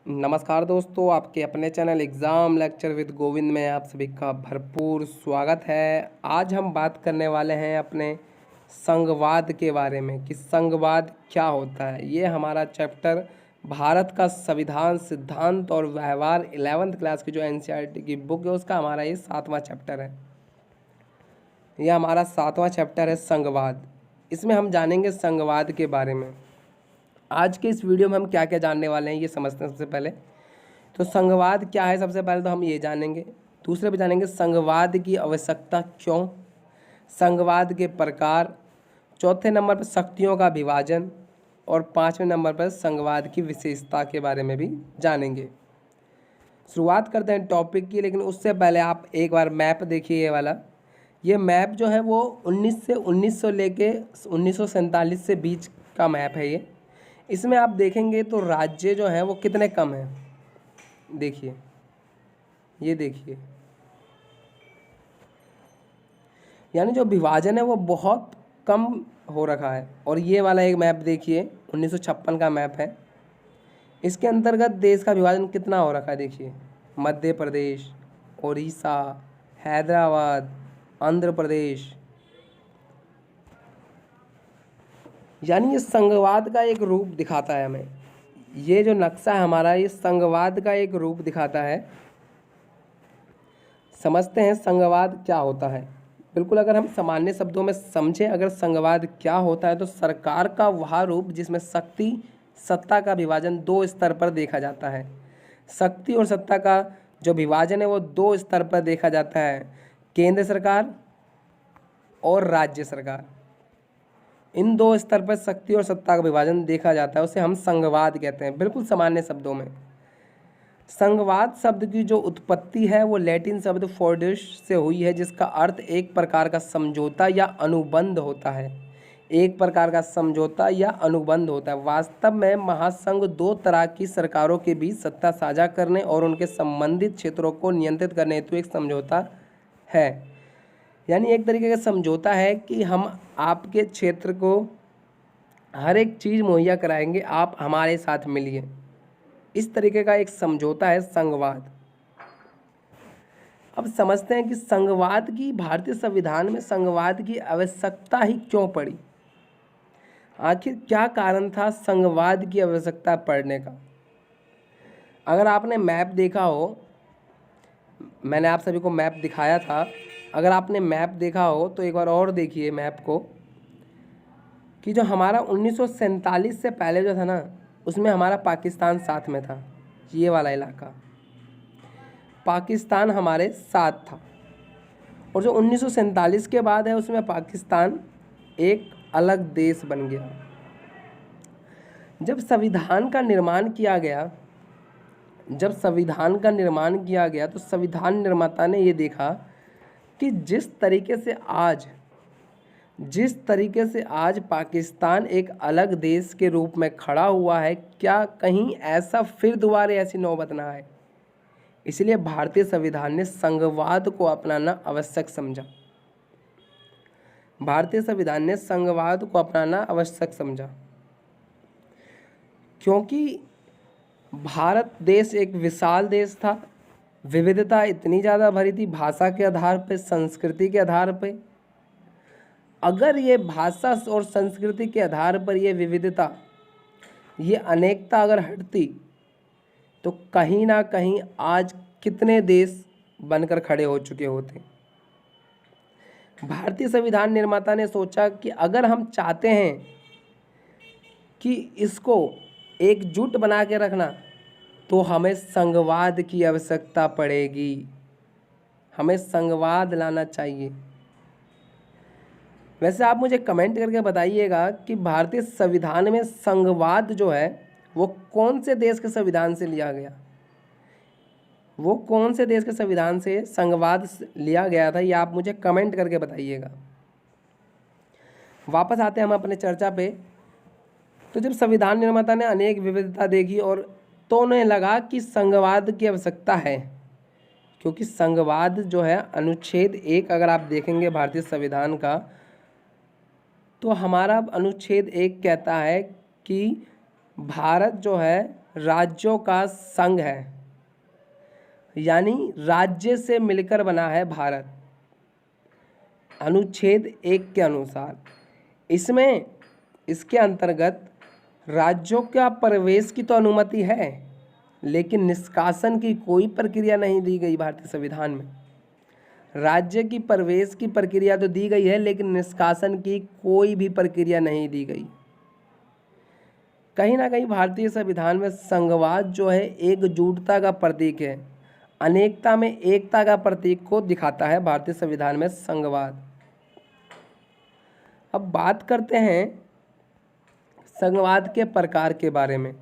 नमस्कार दोस्तों, आपके अपने channel exam lecture with Govind में आप सभी का भरपूर स्वागत है। आज हम बात करने वाले हैं अपने संघवाद के बारे में कि संघवाद क्या होता है। ये हमारा चैप्टर भारत का संविधान सिद्धांत और व्यवहार 11th क्लास की जो एनसीईआरटी की बुक है उसका हमारा ये 7वां चैप्टर है। यह हमारा 7वां चैप्टर है संघवाद। इसमें हम जानेंगे संघवाद के बारे में। आज के इस वीडियो में हम क्या क्या जानने वाले हैं ये समझते हैं। सबसे पहले तो संघवाद क्या है, सबसे पहले तो हम ये जानेंगे। दूसरे पे जानेंगे संघवाद की आवश्यकता क्यों, संघवाद के प्रकार, चौथे नंबर पर शक्तियों का विभाजन और पाँचवें नंबर पर संघवाद की विशेषता के बारे में भी जानेंगे। शुरुआत करते हैं टॉपिक की, लेकिन उससे पहले आप एक बार मैप देखिए। ये वाला ये मैप जो है वो 1900 लेके 1947 से बीच का मैप है ये। इसमें आप देखेंगे तो राज्य जो है वो कितने कम हैं। देखिए, ये देखिए, यानी जो विभाजन है वो बहुत कम हो रखा है। और ये वाला एक मैप देखिए 1956 का मैप है। इसके अंतर्गत देश का विभाजन कितना हो रखा है। देखिए, मध्य प्रदेश, उड़ीसा, हैदराबाद, आंध्र प्रदेश। यानी ये संघवाद का एक रूप दिखाता है हमें। ये जो नक्शा है हमारा, ये संघवाद का एक रूप दिखाता है। समझते हैं संघवाद क्या होता है। बिल्कुल, अगर हम सामान्य शब्दों में समझें अगर संघवाद क्या होता है तो सरकार का वह रूप जिसमें शक्ति सत्ता का विभाजन दो स्तर पर देखा जाता है। शक्ति और सत्ता का जो विभाजन है वो दो स्तर पर देखा जाता है, केंद्र सरकार और राज्य सरकार। इन दो स्तर पर शक्ति और सत्ता का विभाजन देखा जाता है, उसे हम संघवाद कहते हैं। बिल्कुल सामान्य शब्दों में संघवाद शब्द की जो उत्पत्ति है वो लैटिन शब्द फोर्डिस से हुई है, जिसका अर्थ एक प्रकार का समझौता या अनुबंध होता है। एक प्रकार का समझौता या अनुबंध होता है। वास्तव में महासंघ दो तरह की सरकारों के बीच सत्ता साझा करने और उनके संबंधित क्षेत्रों को नियंत्रित करने हेतु एक समझौता है। यानी एक तरीके का समझौता है कि हम आपके क्षेत्र को हर एक चीज़ मुहैया कराएंगे, आप हमारे साथ मिलिए। इस तरीके का एक समझौता है संघवाद। अब समझते हैं कि संघवाद की भारतीय संविधान में संघवाद की आवश्यकता ही क्यों पड़ी। आखिर क्या कारण था संघवाद की आवश्यकता पड़ने का। अगर आपने मैप देखा हो, मैंने आप सभी को मैप दिखाया था, अगर आपने मैप देखा हो तो एक बार और देखिए मैप को कि जो हमारा 1947 से पहले जो था ना, उसमें हमारा पाकिस्तान साथ में था। ये वाला इलाका पाकिस्तान हमारे साथ था, और जो 1947 के बाद है उसमें पाकिस्तान एक अलग देश बन गया। जब संविधान का निर्माण किया गया तो संविधान निर्माता ने ये देखा कि जिस तरीके से आज पाकिस्तान एक अलग देश के रूप में खड़ा हुआ है, क्या कहीं ऐसा फिर दोबारा ऐसी नौबत ना आए। इसलिए भारतीय संविधान ने संघवाद को अपनाना आवश्यक समझा। क्योंकि भारत देश एक विशाल देश था, विविधता इतनी ज़्यादा भरी थी, भाषा के आधार पे, संस्कृति के आधार पे। अगर ये भाषा और संस्कृति के आधार पर ये विविधता, ये अनेकता अगर हटती तो कहीं ना कहीं आज कितने देश बनकर खड़े हो चुके होते। भारतीय संविधान निर्माता ने सोचा कि अगर हम चाहते हैं कि इसको एकजुट बना के रखना तो हमें संघवाद की आवश्यकता पड़ेगी, हमें संघवाद लाना चाहिए। वैसे आप मुझे कमेंट करके बताइएगा कि भारतीय संविधान में संघवाद जो है वो कौन से देश के संविधान से लिया गया, वो कौन से देश के संविधान से संघवाद लिया गया था, ये आप मुझे कमेंट करके बताइएगा। वापस आते हैं हम अपने चर्चा पे। तो जब संविधान निर्माता ने अनेक विविधता देखी और तो उन्हें लगा कि संघवाद की आवश्यकता है, क्योंकि संघवाद जो है अनुच्छेद 1 अगर आप देखेंगे भारतीय संविधान का, तो हमारा अनुच्छेद 1 कहता है कि भारत जो है राज्यों का संघ है, यानी राज्य से मिलकर बना है भारत। अनुच्छेद 1 के अनुसार इसमें इसके अंतर्गत राज्यों का प्रवेश की तो अनुमति है, लेकिन निष्कासन की कोई प्रक्रिया नहीं दी गई भारतीय संविधान में। राज्य की प्रवेश की प्रक्रिया तो दी गई है, लेकिन निष्कासन की कोई भी प्रक्रिया नहीं दी गई। कहीं ना कहीं भारतीय संविधान में संघवाद जो है एकजुटता का प्रतीक है, अनेकता में एकता का प्रतीक को दिखाता है भारतीय संविधान में संघवाद। अब बात करते हैं संघवाद के प्रकार के बारे में।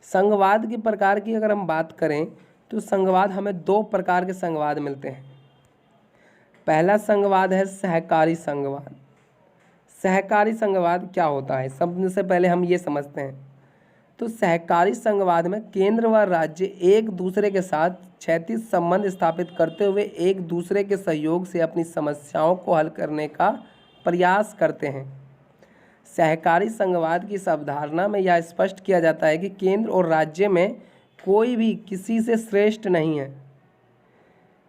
संघवाद के प्रकार की अगर हम बात करें तो संघवाद हमें 2 प्रकार के संघवाद मिलते हैं। पहला संघवाद है सहकारी संघवाद। सहकारी संघवाद क्या होता है, सबसे पहले हम ये समझते हैं। तो सहकारी संघवाद में केंद्र व राज्य एक दूसरे के साथ क्षैतिज संबंध स्थापित करते हुए एक दूसरे के सहयोग से अपनी समस्याओं को हल करने का प्रयास करते हैं। सहकारी संघवाद की इस अवधारणा में यह स्पष्ट किया जाता है कि केंद्र और राज्य में कोई भी किसी से श्रेष्ठ नहीं है,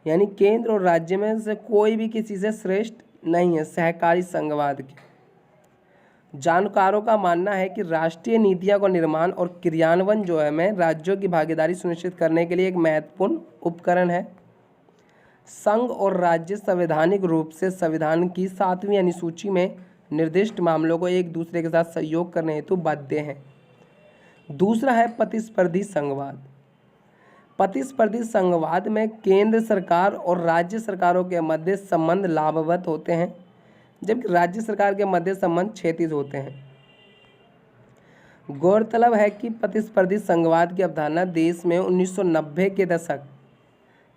यानी केंद्र और राज्य में से कोई भी किसी से श्रेष्ठ नहीं है। सहकारी संघवाद के जानकारों का मानना है कि राष्ट्रीय नीतियों का निर्माण और क्रियान्वयन जो है में राज्यों की भागीदारी सुनिश्चित करने के लिए एक महत्वपूर्ण उपकरण है। संघ और राज्य संवैधानिक रूप से संविधान की 7वीं अनुसूची में निर्दिष्ट मामलों को एक दूसरे के साथ सहयोग करने हेतु बाध्य हैं। दूसरा है प्रतिस्पर्धी संघवाद। प्रतिस्पर्धी संघवाद में केंद्र सरकार और राज्य सरकारों के मध्य संबंध लाभवत होते हैं, जबकि राज्य सरकार के मध्य संबंध क्षैतिज होते हैं। गौरतलब है कि प्रतिस्पर्धी संघवाद की अवधारणा देश में 1990 के दशक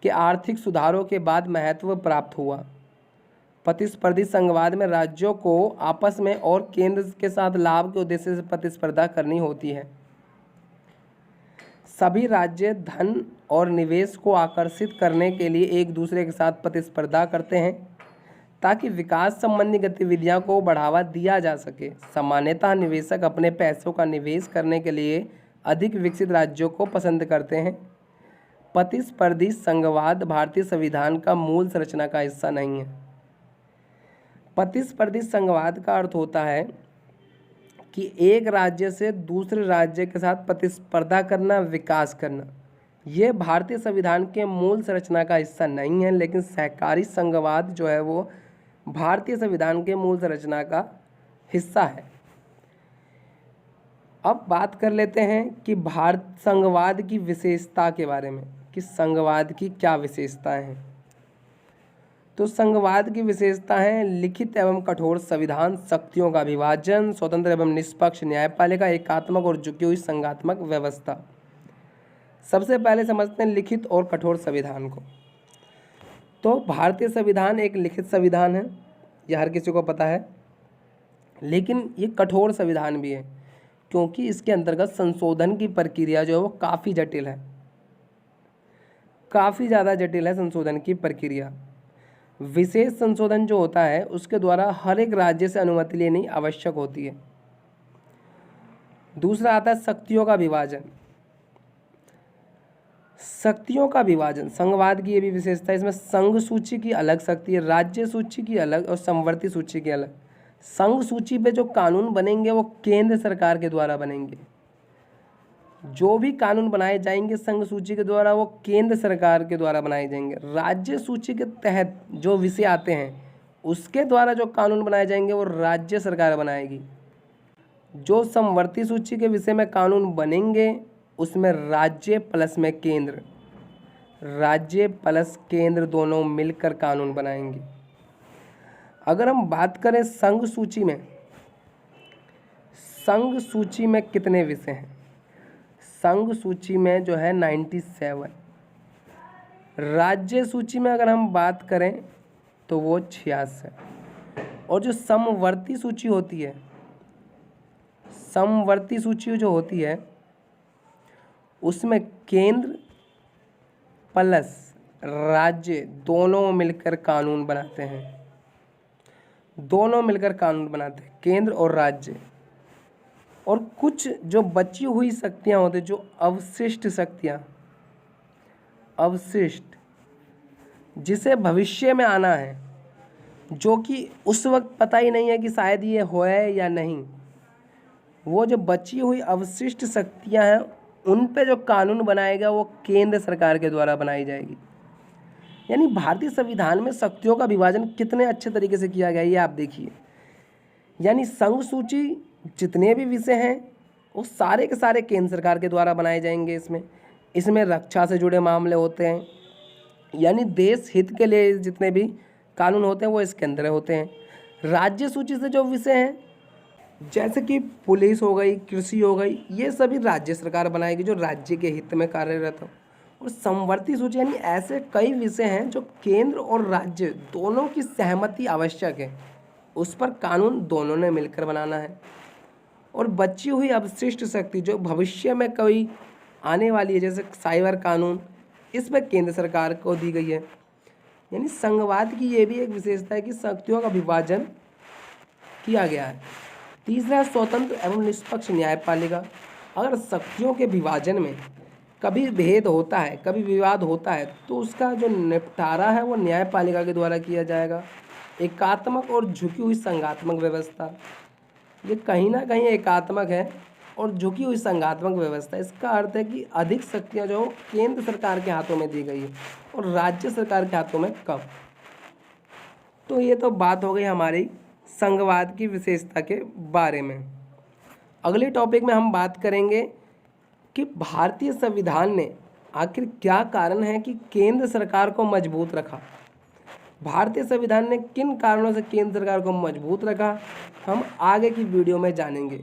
के आर्थिक सुधारों के बाद महत्व प्राप्त हुआ। प्रतिस्पर्धी संघवाद में राज्यों को आपस में और केंद्र के साथ लाभ के उद्देश्य से प्रतिस्पर्धा करनी होती है। सभी राज्य धन और निवेश को आकर्षित करने के लिए एक दूसरे के साथ प्रतिस्पर्धा करते हैं ताकि विकास संबंधी गतिविधियों को बढ़ावा दिया जा सके। सामान्यतः निवेशक अपने पैसों का निवेश करने के लिए अधिक विकसित राज्यों को पसंद करते हैं। प्रतिस्पर्धी संघवाद भारतीय संविधान का मूल संरचना का हिस्सा नहीं है। प्रतिस्पर्धी संघवाद का अर्थ होता है कि एक राज्य से दूसरे राज्य के साथ प्रतिस्पर्धा करना, विकास करना। ये भारतीय संविधान के मूल संरचना का हिस्सा नहीं है, लेकिन सहकारी संघवाद जो है वो भारतीय संविधान के मूल संरचना का हिस्सा है। अब बात कर लेते हैं कि भारत संघवाद की विशेषता के बारे में कि संघवाद की क्या विशेषताएं हैं। तो संघवाद की विशेषता है लिखित एवं कठोर संविधान, शक्तियों का विभाजन, स्वतंत्र एवं निष्पक्ष न्यायपालिका, एकात्मक और झुकी हुई संघात्मक व्यवस्था। सबसे पहले समझते हैं लिखित और कठोर संविधान को। तो भारतीय संविधान एक लिखित संविधान है, यह हर किसी को पता है, लेकिन ये कठोर संविधान भी है क्योंकि इसके अंतर्गत संशोधन की प्रक्रिया जो है वो काफ़ी जटिल है, काफ़ी ज़्यादा जटिल है संशोधन की प्रक्रिया। विशेष संशोधन जो होता है उसके द्वारा हर एक राज्य से अनुमति लेनी आवश्यक होती है। दूसरा आता है शक्तियों का विभाजन। शक्तियों का विभाजन संघवाद की ये भी विशेषता है। इसमें संघ सूची की अलग शक्ति है, राज्य सूची की अलग और समवर्ती सूची की अलग। संघ सूची पे जो कानून बनेंगे वो केंद्र सरकार के द्वारा बनेंगे। जो भी कानून बनाए जाएंगे संघ सूची के द्वारा वो केंद्र सरकार के द्वारा बनाए जाएंगे। राज्य सूची के तहत जो विषय आते हैं उसके द्वारा जो कानून बनाए जाएंगे वो राज्य सरकार बनाएगी। जो समवर्ती सूची के विषय में कानून बनेंगे उसमें राज्य प्लस में केंद्र, राज्य प्लस केंद्र दोनों मिलकर कानून बनाएंगे। अगर हम बात करें संघ सूची में, संघ सूची में कितने विषय हैं? संघ सूची में जो है 97। राज्य सूची में अगर हम बात करें तो वो 66। और जो समवर्ती सूची होती है, समवर्ती सूची जो होती है उसमें केंद्र प्लस राज्य दोनों मिलकर कानून बनाते हैं, दोनों मिलकर कानून बनाते हैं, केंद्र और राज्य। और कुछ जो बची हुई शक्तियाँ होती, जो अवशिष्ट शक्तियाँ, अवशिष्ट, जिसे भविष्य में आना है, जो कि उस वक्त पता ही नहीं है कि शायद ये होए या नहीं, वो जो बची हुई अवशिष्ट शक्तियां हैं उन पे जो कानून बनाएगा वो केंद्र सरकार के द्वारा बनाई जाएगी। यानी भारतीय संविधान में शक्तियों का विभाजन कितने अच्छे तरीके से किया गया है, ये आप देखिए। यानी संघ सूची जितने भी विषय हैं वो सारे के सारे केंद्र सरकार के द्वारा बनाए जाएंगे। इसमें रक्षा से जुड़े मामले होते हैं, यानी देश हित के लिए जितने भी कानून होते हैं वो इसके अंदर होते हैं। राज्य सूची से जो विषय हैं जैसे कि पुलिस हो गई, कृषि हो गई, ये सभी राज्य सरकार बनाएगी जो राज्य के हित में कार्यरत हो। और समवर्ती सूची यानी ऐसे कई विषय हैं जो केंद्र और राज्य दोनों की सहमति आवश्यक है, उस पर कानून दोनों ने मिलकर बनाना है। और बची हुई अवशिष्ट शक्ति जो भविष्य में कोई आने वाली है, जैसे साइबर कानून, इस पर केंद्र सरकार को दी गई है। यानी संघवाद की ये भी एक विशेषता है कि शक्तियों का विभाजन किया गया है। तीसरा, स्वतंत्र एवं निष्पक्ष न्यायपालिका। अगर शक्तियों के विभाजन में कभी भेद होता है, कभी विवाद होता है, तो उसका जो निपटारा है वो न्यायपालिका के द्वारा किया जाएगा। एकात्मक और झुकी हुई संघात्मक व्यवस्था, ये कहीं ना कहीं एकात्मक है और झुकी हुई संघात्मक व्यवस्था, इसका अर्थ है कि अधिक शक्तियाँ जो केंद्र सरकार के हाथों में दी गई है और राज्य सरकार के हाथों में कम। तो ये तो बात हो गई हमारी संघवाद की विशेषता के बारे में। अगले टॉपिक में हम बात करेंगे कि भारतीय संविधान ने आखिर क्या कारण है कि केंद्र सरकार को मजबूत रखा। भारतीय संविधान ने किन कारणों से केंद्र सरकार को मजबूत रखा, हम आगे की वीडियो में जानेंगे।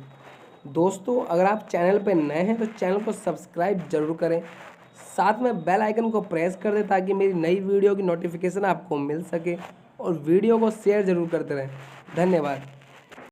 दोस्तों, अगर आप चैनल पर नए हैं तो चैनल को सब्सक्राइब जरूर करें, साथ में बेल आइकन को प्रेस कर दें ताकि मेरी नई वीडियो की नोटिफिकेशन आपको मिल सके, और वीडियो को शेयर जरूर करते रहें। धन्यवाद।